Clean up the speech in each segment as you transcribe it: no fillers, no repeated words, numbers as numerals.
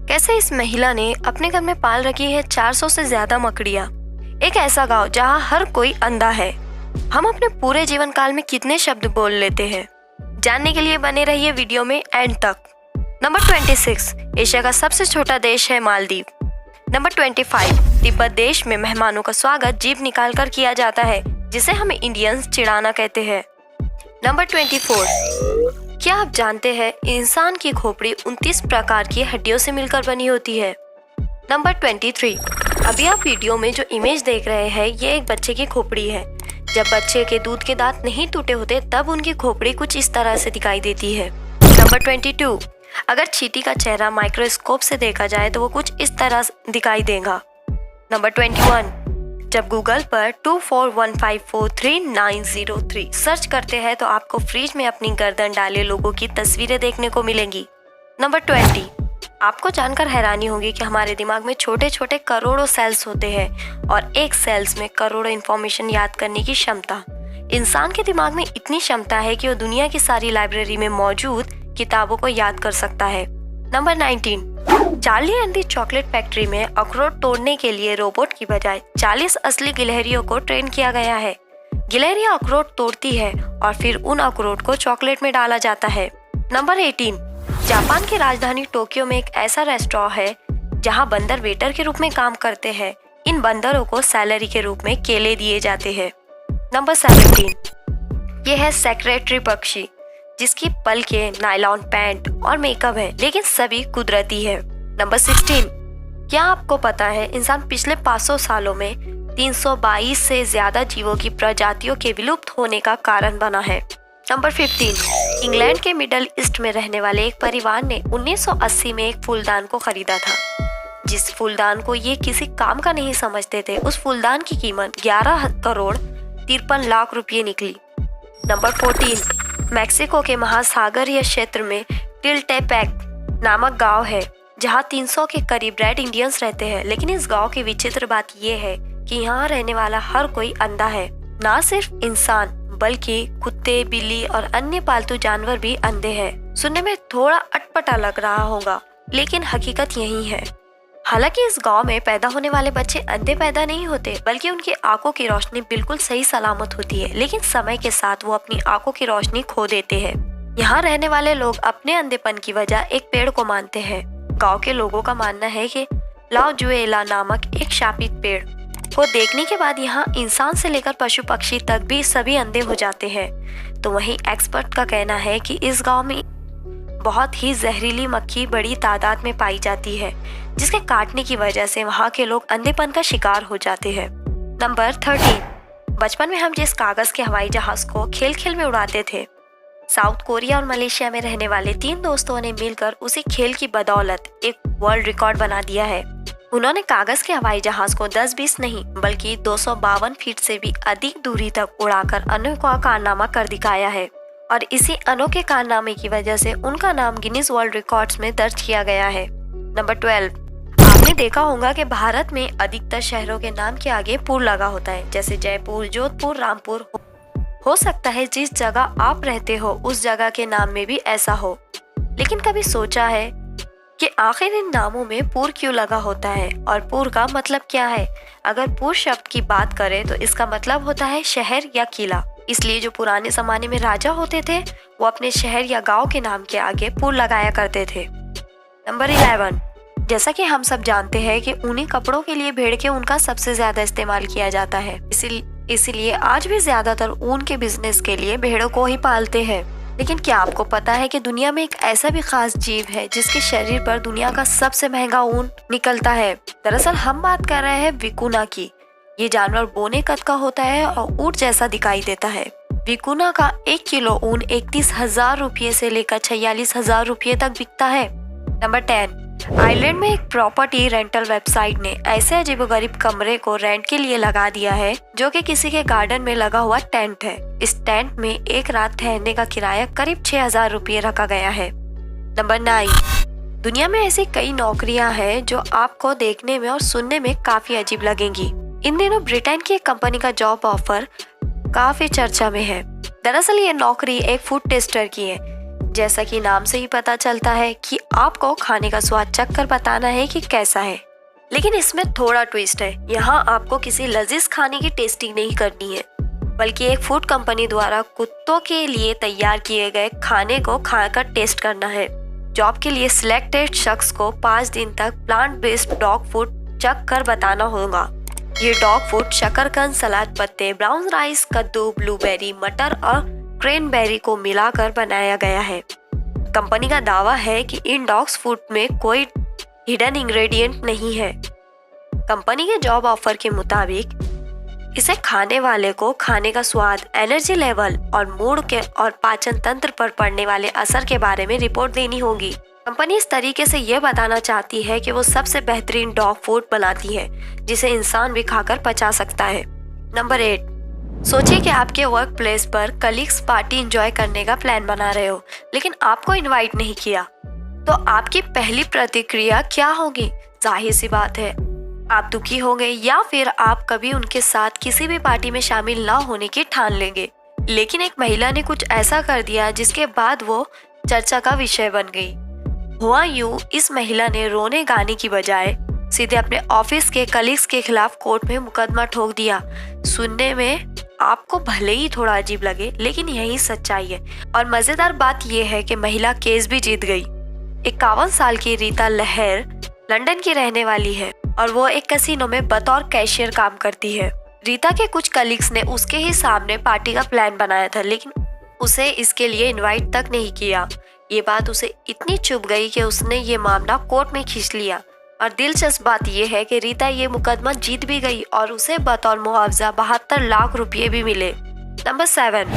कैसे इस महिला ने अपने घर में पाल रखी है 400 से ज्यादा मकड़ियाँ। एक ऐसा गांव जहां हर कोई अंधा है। हम अपने पूरे जीवन काल में कितने शब्द बोल लेते हैं, जानने के लिए बने रहिए वीडियो में एंड तक। नंबर 26, एशिया का सबसे छोटा देश है मालदीव। नंबर 25, तिब्बत देश में मेहमानों का स्वागत जीभ निकाल कर किया जाता है, जिसे हम इंडियंस चिड़ाना कहते हैं। नंबर 24, क्या आप जानते हैं इंसान की खोपड़ी 29 प्रकार की हड्डियों से मिलकर बनी होती है। नंबर 23, अभी आप वीडियो में जो इमेज देख रहे हैं ये एक बच्चे की खोपड़ी है। जब बच्चे के दूध के दांत नहीं टूटे होते तब उनकी खोपड़ी कुछ इस तरह से दिखाई देती है। नंबर 22, अगर चींटी का चेहरा माइक्रोस्कोप से देखा जाए तो वो कुछ इस तरह दिखाई देगा। नंबर 21, जब गूगल पर 2415433903 सर्च करते हैं तो आपको फ्रिज में अपनी गर्दन डाले लोगों की तस्वीरें देखने को मिलेंगी। नंबर 20, आपको जानकर हैरानी होगी कि हमारे दिमाग में छोटे छोटे करोड़ों सेल्स होते हैं और एक सेल्स में करोड़ों इंफॉर्मेशन याद करने की क्षमता। इंसान के दिमाग में इतनी क्षमता है कि वो दुनिया की सारी लाइब्रेरी में मौजूद किताबों को याद कर सकता है। Number 19, Charlie and the chocolate factory में अखरोट तोड़ने के लिए रोबोट की बजाय 40 असली गिलहरियों को ट्रेन किया गया है। गिलहरियां अखरोट तोड़ती है और फिर उन अखरोट को चॉकलेट में डाला जाता है। नंबर 18, जापान की राजधानी टोक्यो में एक ऐसा रेस्टोरेंट है जहां बंदर वेटर के रूप में काम करते हैं। इन बंदरों को सैलरी के रूप में केले दिए जाते हैं। नंबर 17, ये है सेक्रेटरी पक्षी, जिसकी पलकें, नायलॉन पैंट और मेकअप है, लेकिन सभी कुदरती है। नंबर 16, क्या आपको पता है इंसान पिछले 500 सालों में 322 से ज्यादा जीवों की प्रजातियों के विलुप्त होने का कारण बना है। नंबर 15, इंग्लैंड के मिडल ईस्ट में रहने वाले एक परिवार ने 1980 में एक फूलदान को खरीदा था। जिस फूलदान को ये किसी काम का नहीं समझते थे, उस फूलदान की कीमत 11 करोड़ 53 लाख रुपये निकली। नंबर 14, मैक्सिको के महासागरीय क्षेत्र में टिल्टेपेक नामक गांव है जहां 300 के करीब रेड इंडियंस रहते हैं। लेकिन इस गांव की विचित्र बात यह है कि यहाँ रहने वाला हर कोई अंधा है। ना सिर्फ इंसान बल्कि कुत्ते, बिल्ली और अन्य पालतू जानवर भी अंधे हैं। सुनने में थोड़ा अटपटा लग रहा होगा, लेकिन हकीकत यही है। हालांकि इस गांव में पैदा होने वाले बच्चे अंधे पैदा नहीं होते, बल्कि उनकी आंखों की रोशनी बिल्कुल सही सलामत होती है, लेकिन समय के साथ वो अपनी आंखों की रोशनी खो देते हैं। यहाँ रहने वाले लोग अपने अंधेपन की वजह एक पेड़ को मानते हैं। गांव के लोगों का मानना है कि लाओजुएला नामक एक शापित पेड़ को देखने के बाद यहाँ इंसान से लेकर पशु पक्षी तक भी सभी अंधे हो जाते हैं। तो वहीं एक्सपर्ट का कहना है कि इस गाँव में बहुत ही जहरीली मक्खी बड़ी तादाद में पाई जाती है, जिसके काटने की वजह से वहाँ के लोग अंधेपन का शिकार हो जाते हैं। नंबर 13, बचपन में हम जिस कागज के हवाई जहाज को खेल खेल में उड़ाते थे, साउथ कोरिया और मलेशिया में रहने वाले 3 दोस्तों ने मिलकर उसी खेल की बदौलत एक वर्ल्ड रिकॉर्ड बना दिया है। उन्होंने कागज के हवाई जहाज को 10-20 नहीं बल्कि 252 फीट से भी अधिक दूरी तक उड़ाकर अनोखा कारनामा कर दिखाया है और इसी अनोखे कारनामे की वजह से उनका नाम गिनीज वर्ल्ड रिकॉर्ड्स में दर्ज किया गया है। नंबर 12, आपने देखा होगा कि भारत में अधिकतर शहरों के नाम के आगे पुर लगा होता है, जैसे जयपुर, जोधपुर, रामपुर। हो सकता है जिस जगह आप रहते हो उस जगह के नाम में भी ऐसा हो, लेकिन कभी सोचा है कि आखिर इन नामों में पुर क्यों लगा होता है और पुर का मतलब क्या है? अगर पुर शब्द की बात करें तो इसका मतलब होता है शहर या किला। इसलिए जो पुराने जमाने में राजा होते थे वो अपने शहर या गांव के नाम के आगे पुर लगाया करते थे। नंबर 11, जैसा कि हम सब जानते हैं कि ऊनी कपड़ों के लिए भेड़ के ऊन का सबसे ज्यादा इस्तेमाल किया जाता है। इसीलिए आज भी ज्यादातर ऊन के बिजनेस के लिए भेड़ों को ही पालते हैं। लेकिन क्या आपको पता है कि दुनिया में एक ऐसा भी खास जीव है जिसके शरीर पर दुनिया का सबसे महंगा ऊन निकलता है? दरअसल हम बात कर रहे हैं विकुना की। ये जानवर बोने कद का होता है और ऊंट जैसा दिखाई देता है। विकुना का 1 किलो ऊन 31,000 रुपये से लेकर 46,000 रुपये तक बिकता है। नंबर 10, आयरलैंड में एक प्रॉपर्टी रेंटल वेबसाइट ने ऐसे अजीबोगरीब कमरे को रेंट के लिए लगा दिया है जो कि किसी के गार्डन में लगा हुआ टेंट है। इस टेंट में एक रात ठहरने का किराया करीब 6,000 रुपये रखा गया है। नंबर 9, दुनिया में ऐसी कई नौकरियां हैं जो आपको देखने में और सुनने में काफी अजीब लगेंगी। इन दिनों ब्रिटेन की एक कंपनी का जॉब ऑफर काफी चर्चा में है। दरअसल ये नौकरी एक फूड टेस्टर की है। जैसा कि नाम से ही पता चलता है कि आपको खाने का स्वाद चख कर बताना है कि कैसा है। लेकिन इसमें थोड़ा ट्विस्ट है। यहाँ आपको किसी लजीज खाने की टेस्टिंग नहीं करनी है, बल्कि एक फूड कंपनी द्वारा कुत्तों के लिए तैयार किए गए खाने को खाकर टेस्ट करना है। जॉब के लिए सिलेक्टेड शख्स को 5 दिन तक प्लांट बेस्ड डॉग फूड चख कर बताना होगा। ये डॉग फूड शकरकंद, सलाद पत्ते, ब्राउन राइस, कद्दू, ब्लूबेरी, मटर और क्रैनबेरी को मिलाकर बनाया गया है। कंपनी का दावा है कि इन डॉग्स फूड में कोई हिडन इंग्रेडिएंट नहीं है। कंपनी के जॉब ऑफर के मुताबिक इसे खाने वाले को खाने का स्वाद, एनर्जी लेवल और मूड के और पाचन तंत्र पर पड़ने वाले असर के बारे में रिपोर्ट देनी होगी। कंपनी इस तरीके से यह बताना चाहती है कि वो सबसे बेहतरीन डॉग फूड बनाती है जिसे इंसान भी खाकर पचा सकता है। नंबर 8, सोचिए कि आपके वर्क प्लेस पर कलीग्स पार्टी एंजॉय करने का प्लान बना रहे हो, लेकिन आपको इनवाइट नहीं किया, तो आपकी पहली प्रतिक्रिया क्या होगी? जाहिर सी बात है, आप दुखी होंगे या फिर आप कभी उनके साथ किसी भी पार्टी में शामिल ना होने की ठान लेंगे। लेकिन एक महिला ने कुछ ऐसा कर दिया जिसके बाद वो चर्चा का विषय बन गई। हुआ यूं, इस महिला ने रोने गाने की बजाय सीधे अपने ऑफिस के कलीग्स के खिलाफ कोर्ट में मुकदमा ठोक दिया। सुनने में आपको भले ही थोड़ा अजीब लगे, लेकिन यही सच्चाई है। और मजेदार बात यह है कि महिला केस भी जीत गई। 51 साल की रीता लहर लंदन की रहने वाली है और वो एक कैसीनो में बतौर कैशियर काम करती है। रीता के कुछ कलीग्स ने उसके ही सामने पार्टी का प्लान बनाया था, लेकिन उसे इसके लिए इनवाइट तक नहीं किया। ये बात उसे इतनी चुभ गई कि उसने ये मामला कोर्ट में खींच लिया। और दिलचस्प बात यह है कि रीता ये मुकदमा जीत भी गई और उसे बतौर मुआवजा 72 लाख रुपये भी मिले। नंबर 7,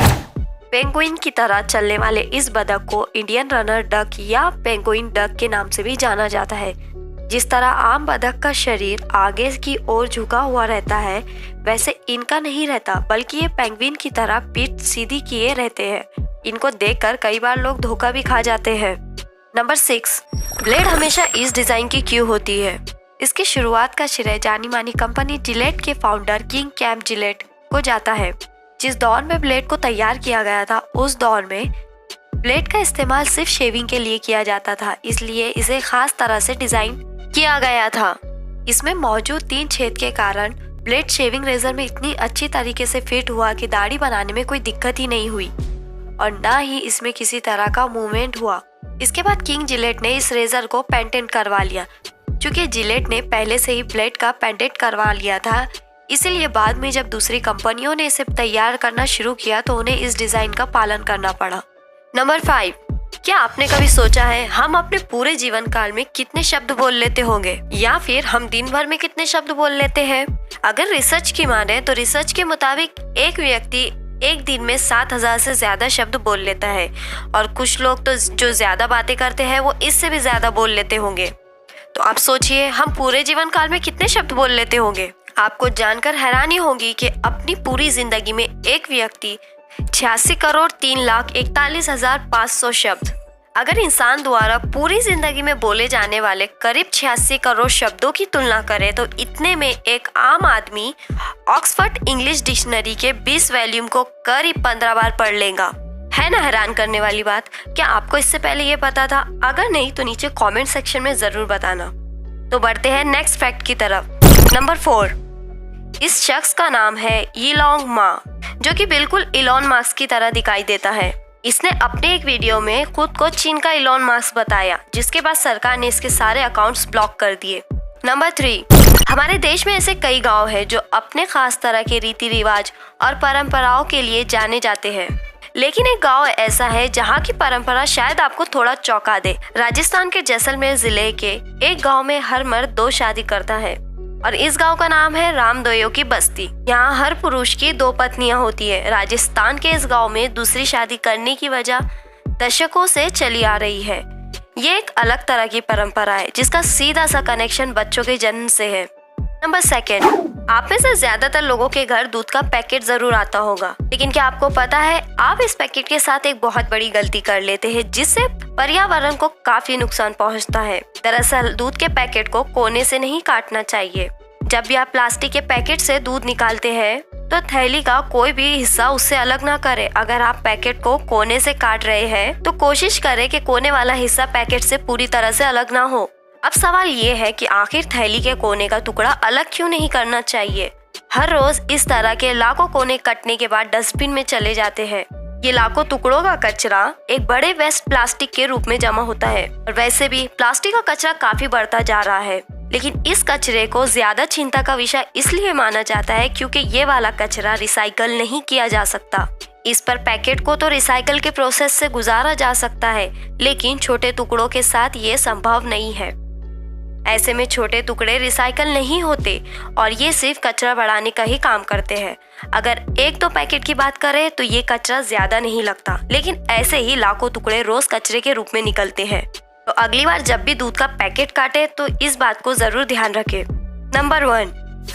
पेंगुइन की तरह चलने वाले इस बतख को इंडियन रनर डक या पेंगुइन डक के नाम से भी जाना जाता है। जिस तरह आम बतख का शरीर आगे की ओर झुका हुआ रहता है, वैसे इनका नहीं रहता, बल्कि ये पेंगुइन की तरह पीठ सीधी किए रहते हैं। इनको देखकर कई बार लोग धोखा भी खा जाते हैं। नंबर 6, ब्लेड हमेशा इस डिजाइन की क्यों होती है? इसकी शुरुआत का श्रेय जानी मानी कंपनी जिलेट के फाउंडर किंग कैम्प जिलेट को जाता है। जिस दौर में ब्लेड को तैयार किया गया था, उस दौर में ब्लेड का इस्तेमाल सिर्फ शेविंग के लिए किया जाता था, इसलिए इसे खास तरह से डिजाइन किया गया था। इसमें मौजूद 3 छेद के कारण ब्लेड शेविंग रेजर में इतनी अच्छी तरीके से फिट हुआ कि दाढ़ी बनाने में कोई दिक्कत ही नहीं हुई और ना ही इसमें किसी तरह का मूवमेंट हुआ। इसके बाद किंग जिलेट ने इस रेजर को पेटेंट करवा लिया। चूंकि जिलेट ने पहले से ही ब्लेड का पेटेंट करवा लिया था, इसीलिए बाद में जब दूसरी कंपनियों ने इसे तैयार करना शुरू किया तो उन्हें इस डिजाइन का पालन करना पड़ा। नंबर 5, क्या आपने कभी सोचा है हम अपने पूरे जीवन काल में कितने शब्द बोल लेते होंगे, या फिर हम दिन भर में कितने शब्द बोल लेते हैं? अगर रिसर्च की माने तो रिसर्च के मुताबिक एक व्यक्ति एक दिन में 7000 से ज्यादा शब्द बोल लेता है और कुछ लोग तो जो ज्यादा बातें करते हैं वो इससे भी ज्यादा बोल लेते होंगे। तो आप सोचिए हम पूरे जीवन काल में कितने शब्द बोल लेते होंगे। आपको जानकर हैरानी होगी कि अपनी पूरी जिंदगी में एक व्यक्ति 86,03,41,500 शब्द, अगर इंसान द्वारा पूरी जिंदगी में बोले जाने वाले करीब 86 करोड़ शब्दों की तुलना करें तो इतने में एक आम आदमी ऑक्सफोर्ड इंग्लिश डिक्शनरी के 20 वॉल्यूम को करीब 15 बार पढ़ लेगा। है ना हैरान करने वाली बात? क्या आपको इससे पहले ये पता था? अगर नहीं तो नीचे कमेंट सेक्शन में जरूर बताना। तो बढ़ते हैं नेक्स्ट फैक्ट की तरफ। नंबर 4, इस शख्स का नाम है इलॉन मा, जो कि बिल्कुल इलॉन मस्क की तरह दिखाई देता है। इसने अपने एक वीडियो में खुद को चीन का इलॉन मस्क बताया, जिसके बाद सरकार ने इसके सारे अकाउंट्स ब्लॉक कर दिए। नंबर 3, हमारे देश में ऐसे कई गांव हैं जो अपने खास तरह के रीति रिवाज और परंपराओं के लिए जाने जाते हैं, लेकिन एक गांव ऐसा है जहां की परंपरा शायद आपको थोड़ा चौंका दे। राजस्थान के जैसलमेर जिले के एक गांव में हर मर्द 2 शादी करता है और इस गांव का नाम है रामदोयो की बस्ती। यहाँ हर पुरुष की 2 पत्नियां होती है। राजस्थान के इस गांव में दूसरी शादी करने की वजह दशकों से चली आ रही है। ये एक अलग तरह की परंपरा है जिसका सीधा सा कनेक्शन बच्चों के जन्म से है। नंबर 2, आप में से ज्यादातर लोगों के घर दूध का पैकेट जरूर आता होगा, लेकिन क्या आपको पता है आप इस पैकेट के साथ एक बहुत बड़ी गलती कर लेते हैं जिससे पर्यावरण को काफी नुकसान पहुंचता है। दरअसल दूध के पैकेट को कोने से नहीं काटना चाहिए। जब भी आप प्लास्टिक के पैकेट से दूध निकालते हैं तो थैली का कोई भी हिस्सा उससे अलग ना करे। अगर आप पैकेट को कोने से काट रहे हैं तो कोशिश करें कि कोने वाला हिस्सा पैकेट से पूरी तरह से अलग ना हो। अब सवाल ये है कि आखिर थैली के कोने का टुकड़ा अलग क्यों नहीं करना चाहिए। हर रोज इस तरह के लाखों कोने कटने के बाद डस्टबिन में चले जाते हैं। ये लाखों टुकड़ों का कचरा एक बड़े वेस्ट प्लास्टिक के रूप में जमा होता है और वैसे भी प्लास्टिक का कचरा काफी बढ़ता जा रहा है, लेकिन इस कचरे को ज्यादा चिंता का विषय इसलिए माना जाता है क्योंकि ये वाला कचरा रिसाइकल नहीं किया जा सकता। इस पर पैकेट को तो रिसाइकल के प्रोसेस से गुजारा जा सकता है, लेकिन छोटे टुकड़ों के साथ ये संभव नहीं है। ऐसे में छोटे टुकड़े रिसाइकल नहीं होते और ये सिर्फ कचरा बढ़ाने का ही काम करते हैं। अगर 1-2 पैकेट की बात करें तो ये कचरा ज्यादा नहीं लगता, लेकिन ऐसे ही लाखों टुकड़े रोज कचरे के रूप में निकलते हैं। तो अगली बार जब भी दूध का पैकेट काटे तो इस बात को जरूर ध्यान रखें। नंबर 1,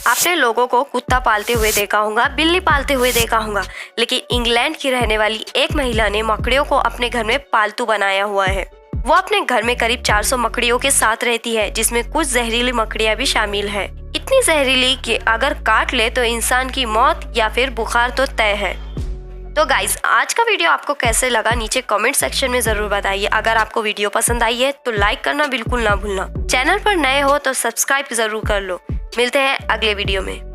आपने लोगों को कुत्ता पालते हुए देखा होगा, बिल्ली पालते हुए देखा होगा, लेकिन इंग्लैंड की रहने वाली एक महिला ने मकड़ियों को अपने घर में पालतू बनाया हुआ है। वो अपने घर में करीब 400 मकड़ियों के साथ रहती है, जिसमें कुछ जहरीली मकड़ियां भी शामिल है। इतनी जहरीली कि अगर काट ले तो इंसान की मौत या फिर बुखार तो तय है। तो गाइज, आज का वीडियो आपको कैसे लगा नीचे कमेंट सेक्शन में जरूर बताइए। अगर आपको वीडियो पसंद आई है तो लाइक करना बिल्कुल ना भूलना। चैनल पर नए हो तो सब्सक्राइब जरूर कर लो। मिलते हैं अगले वीडियो में।